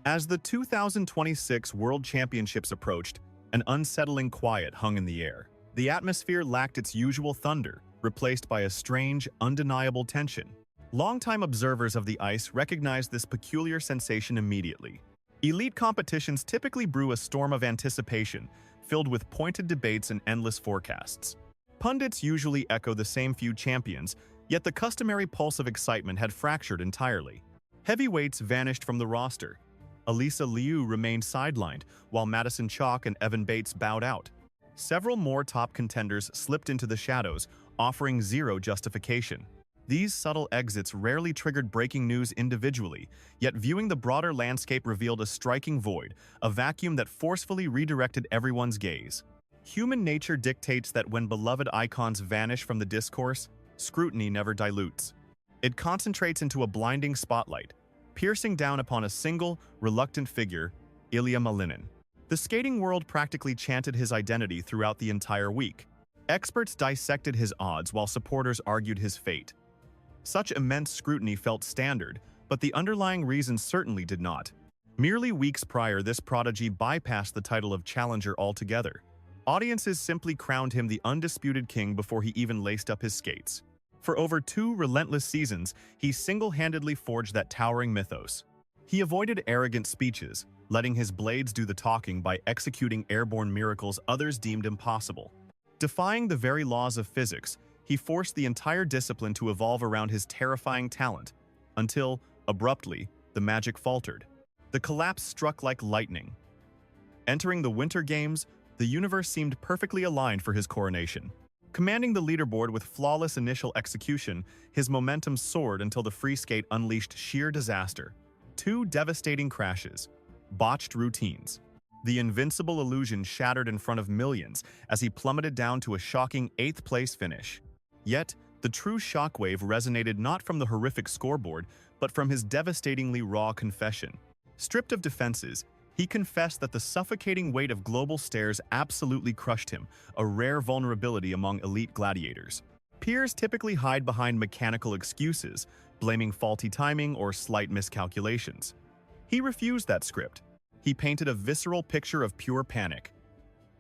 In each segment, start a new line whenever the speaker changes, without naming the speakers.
As the 2026 World Championships approached, an unsettling quiet hung in the air. The atmosphere lacked its usual thunder, replaced by a strange, undeniable tension. Longtime observers of the ice recognized this peculiar sensation immediately. Elite competitions typically brew a storm of anticipation, filled with pointed debates and endless forecasts. Pundits usually echo the same few champions, yet the customary pulse of excitement had fractured entirely. Heavyweights vanished from the roster. Elisa Liu remained sidelined, while Madison Chalk and Evan Bates bowed out. Several more top contenders slipped into the shadows, offering zero justification. These subtle exits rarely triggered breaking news individually, yet viewing the broader landscape revealed a striking void, a vacuum that forcefully redirected everyone's gaze. Human nature dictates that when beloved icons vanish from the discourse, scrutiny never dilutes. It concentrates into a blinding spotlight, piercing down upon a single, reluctant figure, Ilia Malinin. The skating world practically chanted his identity throughout the entire week. Experts dissected his odds while supporters argued his fate. Such immense scrutiny felt standard, but the underlying reasons certainly did not. Merely weeks prior, this prodigy bypassed the title of challenger altogether. Audiences simply crowned him the undisputed king before he even laced up his skates. For over 2 relentless seasons, he single-handedly forged that towering mythos. He avoided arrogant speeches, letting his blades do the talking by executing airborne miracles others deemed impossible. Defying the very laws of physics, he forced the entire discipline to evolve around his terrifying talent, until, abruptly, the magic faltered. The collapse struck like lightning. Entering the Winter Games, the universe seemed perfectly aligned for his coronation. Commanding the leaderboard with flawless initial execution, his momentum soared until the free skate unleashed sheer disaster. 2 devastating crashes, botched routines. The invincible illusion shattered in front of millions as he plummeted down to a shocking 8th-place finish. Yet, the true shockwave resonated not from the horrific scoreboard, but from his devastatingly raw confession. Stripped of defenses, he confessed that the suffocating weight of global stares absolutely crushed him, a rare vulnerability among elite gladiators. Peers typically hide behind mechanical excuses, blaming faulty timing or slight miscalculations. He refused that script. He painted a visceral picture of pure panic.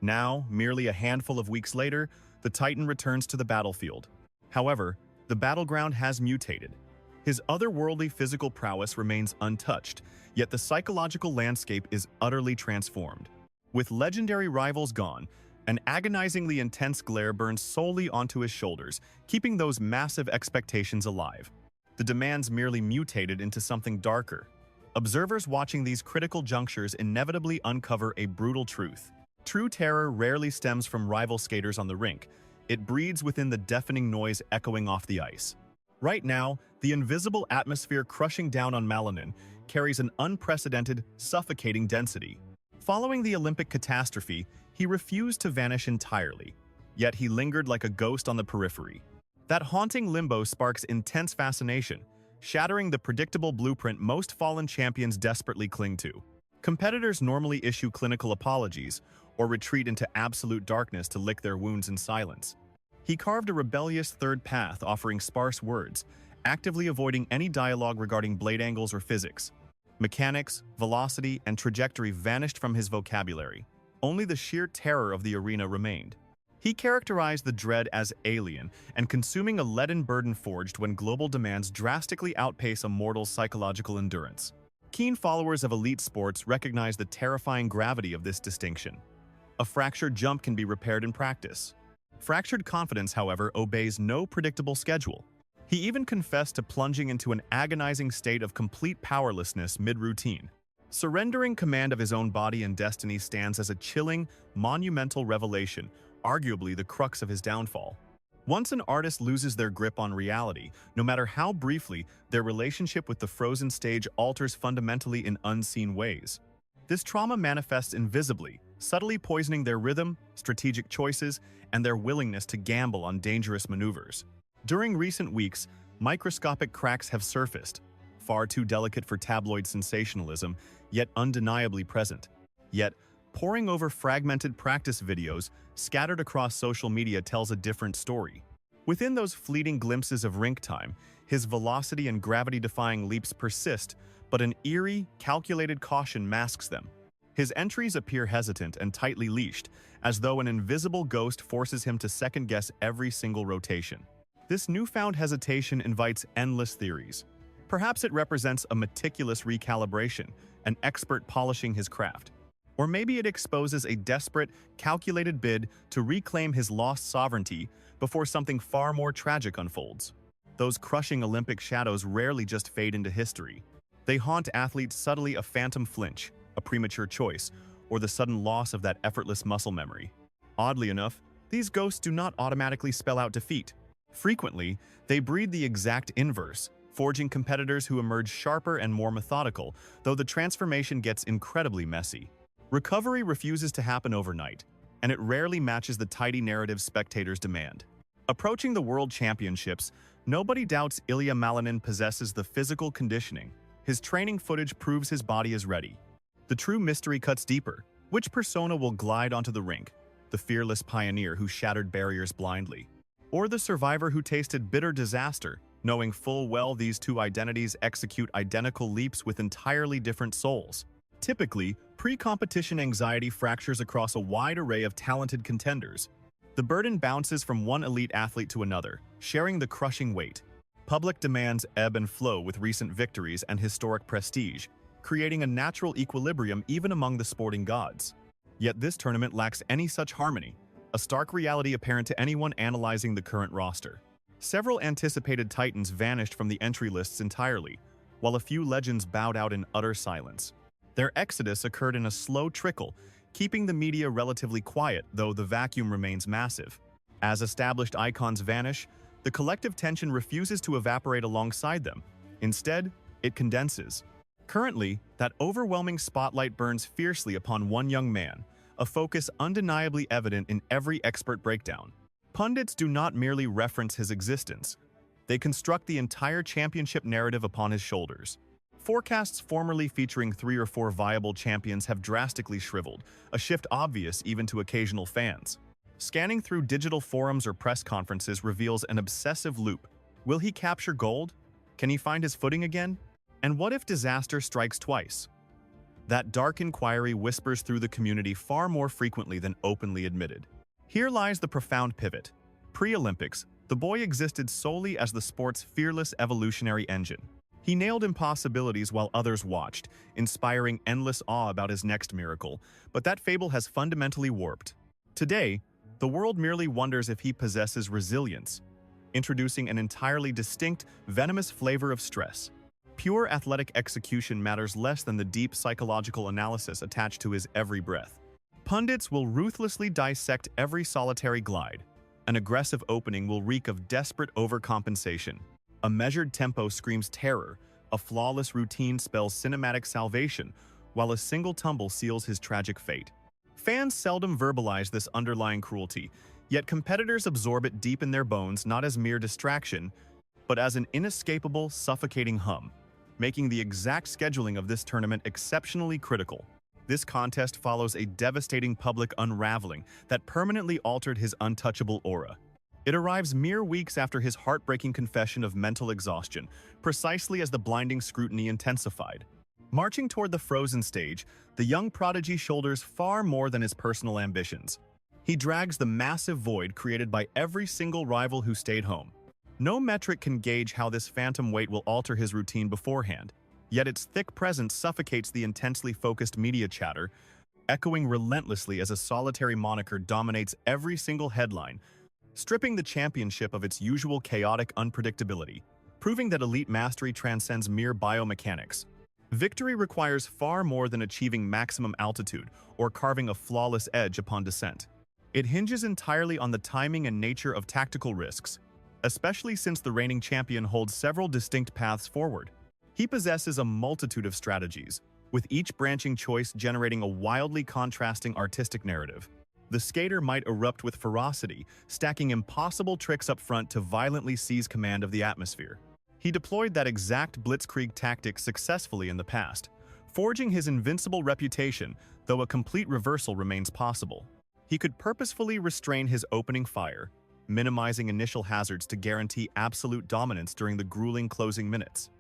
Now, merely a handful of weeks later, the Titan returns to the battlefield. However, the battleground has mutated. His otherworldly physical prowess remains untouched, yet the psychological landscape is utterly transformed. With legendary rivals gone, an agonizingly intense glare burns solely onto his shoulders, keeping those massive expectations alive. The demands merely mutated into something darker. Observers watching these critical junctures inevitably uncover a brutal truth. True terror rarely stems from rival skaters on the rink. It breeds within the deafening noise echoing off the ice. Right now, the invisible atmosphere crushing down on Malinin carries an unprecedented, suffocating density. Following the Olympic catastrophe, he refused to vanish entirely, yet he lingered like a ghost on the periphery. That haunting limbo sparks intense fascination, shattering the predictable blueprint most fallen champions desperately cling to. Competitors normally issue clinical apologies or retreat into absolute darkness to lick their wounds in silence. He carved a rebellious third path, offering sparse words, actively avoiding any dialogue regarding blade angles or physics. Mechanics, velocity, and trajectory vanished from his vocabulary. Only the sheer terror of the arena remained. He characterized the dread as alien and consuming a leaden burden forged when global demands drastically outpace a mortal's psychological endurance. Keen followers of elite sports recognize the terrifying gravity of this distinction. A fractured jump can be repaired in practice. Fractured confidence, however, obeys no predictable schedule. He even confessed to plunging into an agonizing state of complete powerlessness mid-routine. Surrendering command of his own body and destiny stands as a chilling, monumental revelation, arguably the crux of his downfall. Once an artist loses their grip on reality, no matter how briefly, their relationship with the frozen stage alters fundamentally in unseen ways. This trauma manifests invisibly, subtly poisoning their rhythm, strategic choices, and their willingness to gamble on dangerous maneuvers. During recent weeks, microscopic cracks have surfaced, far too delicate for tabloid sensationalism, yet undeniably present. Yet, poring over fragmented practice videos scattered across social media tells a different story. Within those fleeting glimpses of rink time, his velocity and gravity-defying leaps persist, but an eerie, calculated caution masks them. His entries appear hesitant and tightly leashed, as though an invisible ghost forces him to second-guess every single rotation. This newfound hesitation invites endless theories. Perhaps it represents a meticulous recalibration, an expert polishing his craft. Or maybe it exposes a desperate, calculated bid to reclaim his lost sovereignty before something far more tragic unfolds. Those crushing Olympic shadows rarely just fade into history. They haunt athletes subtly: a phantom flinch, a premature choice, or the sudden loss of that effortless muscle memory. Oddly enough, these ghosts do not automatically spell out defeat. Frequently, they breed the exact inverse, forging competitors who emerge sharper and more methodical, though the transformation gets incredibly messy. Recovery refuses to happen overnight, and it rarely matches the tidy narrative spectators demand. Approaching the World Championships, nobody doubts Ilia Malinin possesses the physical conditioning. His training footage proves his body is ready. The true mystery cuts deeper. Which persona will glide onto the rink? The fearless pioneer who shattered barriers blindly? Or the survivor who tasted bitter disaster, knowing full well these two identities execute identical leaps with entirely different souls? Typically, pre-competition anxiety fractures across a wide array of talented contenders. The burden bounces from one elite athlete to another, sharing the crushing weight. Public demands ebb and flow with recent victories and historic prestige, creating a natural equilibrium even among the sporting gods. Yet this tournament lacks any such harmony, a stark reality apparent to anyone analyzing the current roster. Several anticipated titans vanished from the entry lists entirely, while a few legends bowed out in utter silence. Their exodus occurred in a slow trickle, keeping the media relatively quiet, though the vacuum remains massive. As established icons vanish, the collective tension refuses to evaporate alongside them. Instead, it condenses. Currently, that overwhelming spotlight burns fiercely upon one young man, a focus undeniably evident in every expert breakdown. Pundits do not merely reference his existence. They construct the entire championship narrative upon his shoulders. Forecasts formerly featuring 3 or 4 viable champions have drastically shriveled, a shift obvious even to occasional fans. Scanning through digital forums or press conferences reveals an obsessive loop. Will he capture gold? Can he find his footing again? And what if disaster strikes twice? That dark inquiry whispers through the community far more frequently than openly admitted. Here lies the profound pivot. Pre-Olympics, the boy existed solely as the sport's fearless evolutionary engine. He nailed impossibilities while others watched, inspiring endless awe about his next miracle, but that fable has fundamentally warped. Today, the world merely wonders if he possesses resilience, introducing an entirely distinct, venomous flavor of stress. Pure athletic execution matters less than the deep psychological analysis attached to his every breath. Pundits will ruthlessly dissect every solitary glide. An aggressive opening will reek of desperate overcompensation. A measured tempo screams terror, a flawless routine spells cinematic salvation, while a single tumble seals his tragic fate. Fans seldom verbalize this underlying cruelty, yet competitors absorb it deep in their bones not as mere distraction, but as an inescapable, suffocating hum, making the exact scheduling of this tournament exceptionally critical. This contest follows a devastating public unraveling that permanently altered his untouchable aura. It arrives mere weeks after his heartbreaking confession of mental exhaustion, precisely as the blinding scrutiny intensified. Marching toward the frozen stage, the young prodigy shoulders far more than his personal ambitions. He drags the massive void created by every single rival who stayed home. No metric can gauge how this phantom weight will alter his routine beforehand, yet its thick presence suffocates the intensely focused media chatter, echoing relentlessly as a solitary moniker dominates every single headline, stripping the championship of its usual chaotic unpredictability, proving that elite mastery transcends mere biomechanics. Victory requires far more than achieving maximum altitude or carving a flawless edge upon descent. It hinges entirely on the timing and nature of tactical risks, especially since the reigning champion holds several distinct paths forward. He possesses a multitude of strategies, with each branching choice generating a wildly contrasting artistic narrative. The skater might erupt with ferocity, stacking impossible tricks up front to violently seize command of the atmosphere. He deployed that exact blitzkrieg tactic successfully in the past, forging his invincible reputation, though a complete reversal remains possible. He could purposefully restrain his opening fire, minimizing initial hazards to guarantee absolute dominance during the grueling closing minutes.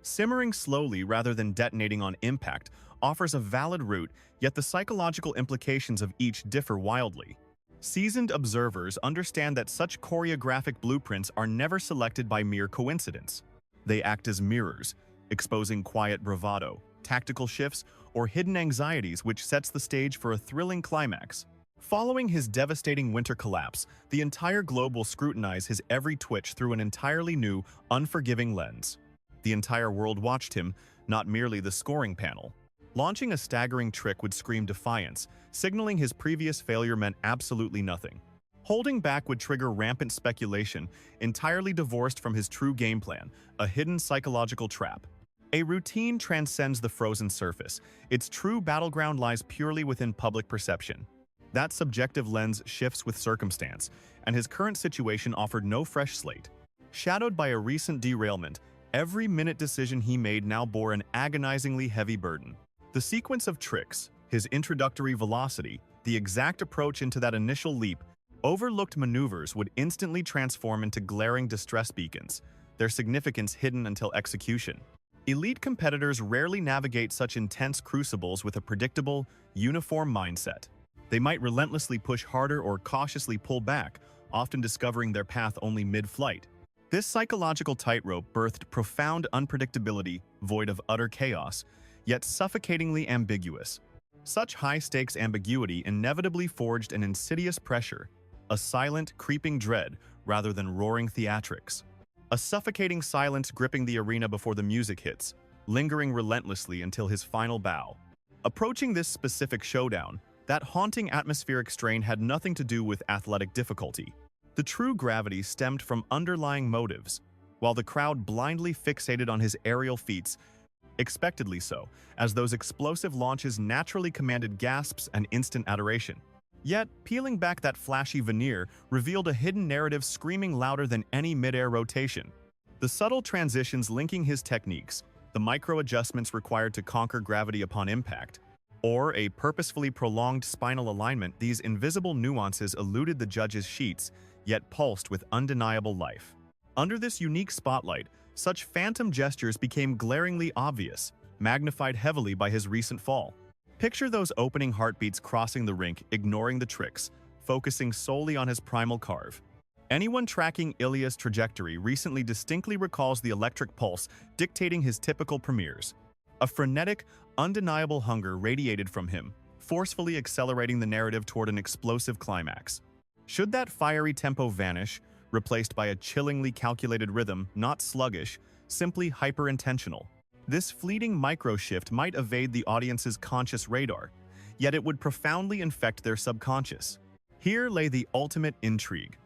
Simmering slowly rather than detonating on impact offers a valid route, yet the psychological implications of each differ wildly. Seasoned observers understand that such choreographic blueprints are never selected by mere coincidence. They act as mirrors, exposing quiet bravado, tactical shifts, or hidden anxieties which sets the stage for a thrilling climax. Following his devastating winter collapse, the entire globe will scrutinize his every twitch through an entirely new, unforgiving lens. The entire world watched him, not merely the scoring panel. Launching a staggering trick would scream defiance, signaling his previous failure meant absolutely nothing. Holding back would trigger rampant speculation, entirely divorced from his true game plan, a hidden psychological trap. A routine transcends the frozen surface. Its true battleground lies purely within public perception. That subjective lens shifts with circumstance, and his current situation offered no fresh slate. Shadowed by a recent derailment, every minute decision he made now bore an agonizingly heavy burden. The sequence of tricks, his introductory velocity, the exact approach into that initial leap, overlooked maneuvers would instantly transform into glaring distress beacons, their significance hidden until execution. Elite competitors rarely navigate such intense crucibles with a predictable, uniform mindset. They might relentlessly push harder or cautiously pull back, often discovering their path only mid-flight. This psychological tightrope birthed profound unpredictability, void of utter chaos, yet suffocatingly ambiguous. Such high-stakes ambiguity inevitably forged an insidious pressure, a silent, creeping dread rather than roaring theatrics. A suffocating silence gripping the arena before the music hits, lingering relentlessly until his final bow. Approaching this specific showdown, that haunting atmospheric strain had nothing to do with athletic difficulty. The true gravity stemmed from underlying motives, while the crowd blindly fixated on his aerial feats, expectedly so, as those explosive launches naturally commanded gasps and instant adoration. Yet, peeling back that flashy veneer revealed a hidden narrative screaming louder than any mid-air rotation. The subtle transitions linking his techniques, the micro-adjustments required to conquer gravity upon impact, or a purposefully prolonged spinal alignment, these invisible nuances eluded the judges' sheets, yet pulsed with undeniable life. Under this unique spotlight, such phantom gestures became glaringly obvious, magnified heavily by his recent fall. Picture those opening heartbeats crossing the rink, ignoring the tricks, focusing solely on his primal carve. Anyone tracking Ilia's trajectory recently distinctly recalls the electric pulse dictating his typical premieres. A frenetic, undeniable hunger radiated from him, forcefully accelerating the narrative toward an explosive climax. Should that fiery tempo vanish, replaced by a chillingly calculated rhythm, not sluggish, simply hyper-intentional? This fleeting micro-shift might evade the audience's conscious radar, yet it would profoundly infect their subconscious. Here lay the ultimate intrigue.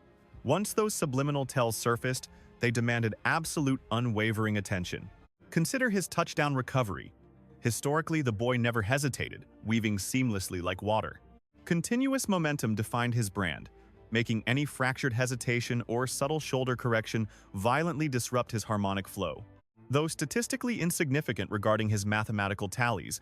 Once those subliminal tells surfaced, they demanded absolute unwavering attention. Consider his touchdown recovery. Historically, the boy never hesitated, weaving seamlessly like water. Continuous momentum defined his brand, making any fractured hesitation or subtle shoulder correction violently disrupt his harmonic flow. Though statistically insignificant regarding his mathematical tallies,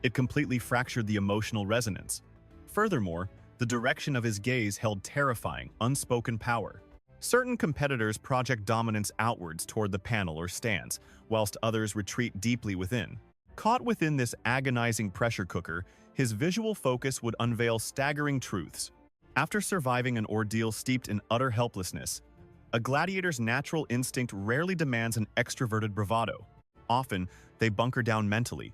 it completely fractured the emotional resonance. Furthermore, the direction of his gaze held terrifying, unspoken power. Certain competitors project dominance outwards toward the panel or stands, whilst others retreat deeply within. Caught within this agonizing pressure cooker, his visual focus would unveil staggering truths. After surviving an ordeal steeped in utter helplessness, a gladiator's natural instinct rarely demands an extroverted bravado. Often, they bunker down mentally,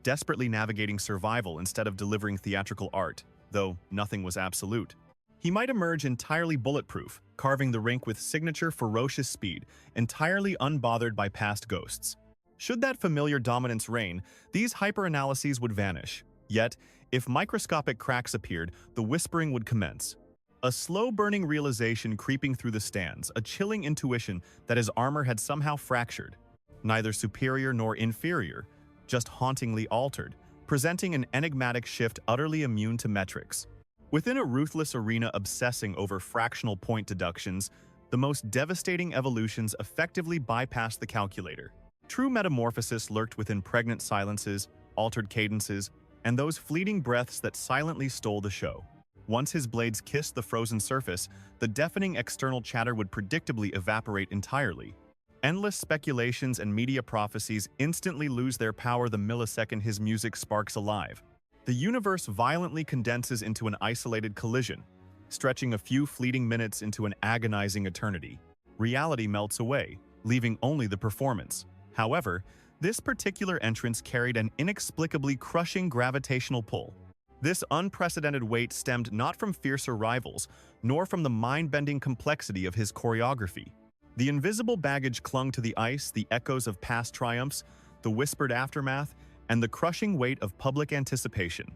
desperately navigating survival instead of delivering theatrical art, though nothing was absolute. He might emerge entirely bulletproof, carving the rink with signature ferocious speed, entirely unbothered by past ghosts. Should that familiar dominance reign, these hyper-analyses would vanish. Yet, if microscopic cracks appeared, the whispering would commence. A slow-burning realization creeping through the stands, a chilling intuition that his armor had somehow fractured. Neither superior nor inferior, just hauntingly altered, presenting an enigmatic shift utterly immune to metrics. Within a ruthless arena obsessing over fractional point deductions, the most devastating evolutions effectively bypassed the calculator. True metamorphosis lurked within pregnant silences, altered cadences, and those fleeting breaths that silently stole the show. Once his blades kissed the frozen surface, the deafening external chatter would predictably evaporate entirely. Endless speculations and media prophecies instantly lose their power the millisecond his music sparks alive. The universe violently condenses into an isolated collision, stretching a few fleeting minutes into an agonizing eternity. Reality melts away, leaving only the performance. However, this particular entrance carried an inexplicably crushing gravitational pull. This unprecedented weight stemmed not from fiercer rivals, nor from the mind-bending complexity of his choreography. The invisible baggage clung to the ice, the echoes of past triumphs, the whispered aftermath, and the crushing weight of public anticipation.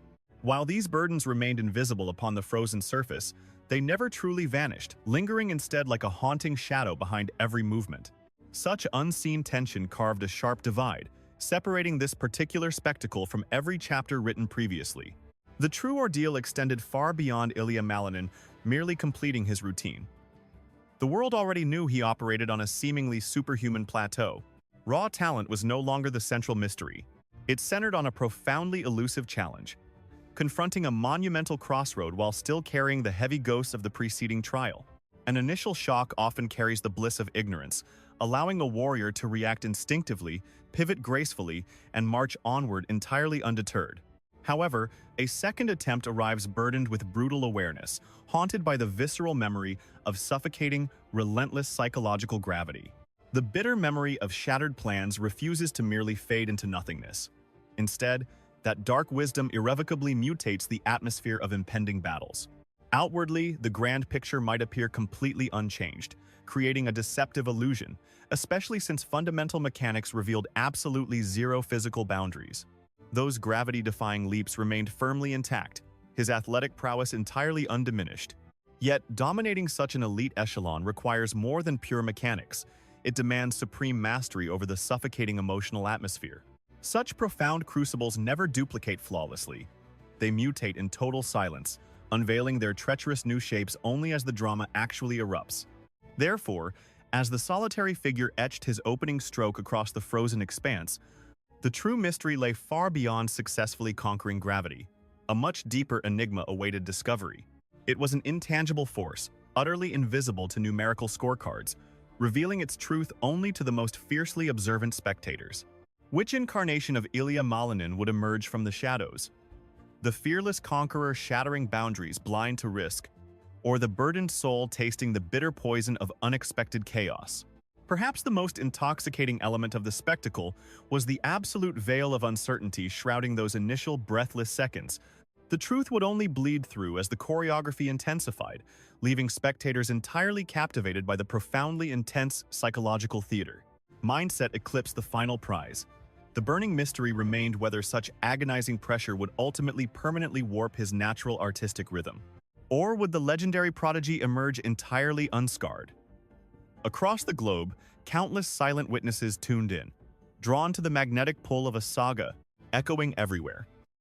While these burdens remained invisible upon the frozen surface, they never truly vanished, lingering instead like a haunting shadow behind every movement. Such unseen tension carved a sharp divide, separating this particular spectacle from every chapter written previously. The true ordeal extended far beyond Ilia Malinin merely completing his routine. The world already knew he operated on a seemingly superhuman plateau. Raw talent was no longer the central mystery. It centered on a profoundly elusive challenge, confronting a monumental crossroad while still carrying the heavy ghosts of the preceding trial. An initial shock often carries the bliss of ignorance, allowing a warrior to react instinctively, pivot gracefully, and march onward entirely undeterred. However, a second attempt arrives burdened with brutal awareness, haunted by the visceral memory of suffocating, relentless psychological gravity. The bitter memory of shattered plans refuses to merely fade into nothingness. Instead, that dark wisdom irrevocably mutates the atmosphere of impending battles. Outwardly, the grand picture might appear completely unchanged, creating a deceptive illusion, especially since fundamental mechanics revealed absolutely zero physical boundaries. Those gravity-defying leaps remained firmly intact, his athletic prowess entirely undiminished. Yet, dominating such an elite echelon requires more than pure mechanics. It demands supreme mastery over the suffocating emotional atmosphere. Such profound crucibles never duplicate flawlessly. They mutate in total silence, unveiling their treacherous new shapes only as the drama actually erupts. Therefore, as the solitary figure etched his opening stroke across the frozen expanse, the true mystery lay far beyond successfully conquering gravity. A much deeper enigma awaited discovery. It was an intangible force, utterly invisible to numerical scorecards, revealing its truth only to the most fiercely observant spectators. Which incarnation of Ilia Malinin would emerge from the shadows? The fearless conqueror shattering boundaries blind to risk, or the burdened soul tasting the bitter poison of unexpected chaos? Perhaps the most intoxicating element of the spectacle was the absolute veil of uncertainty shrouding those initial breathless seconds. The truth would only bleed through as the choreography intensified, leaving spectators entirely captivated by the profoundly intense psychological theater. Mindset eclipsed the final prize. The burning mystery remained whether such agonizing pressure would ultimately permanently warp his natural artistic rhythm. Or would the legendary prodigy emerge entirely unscarred? Across the globe, countless silent witnesses tuned in, drawn to the magnetic pull of a saga, echoing everywhere.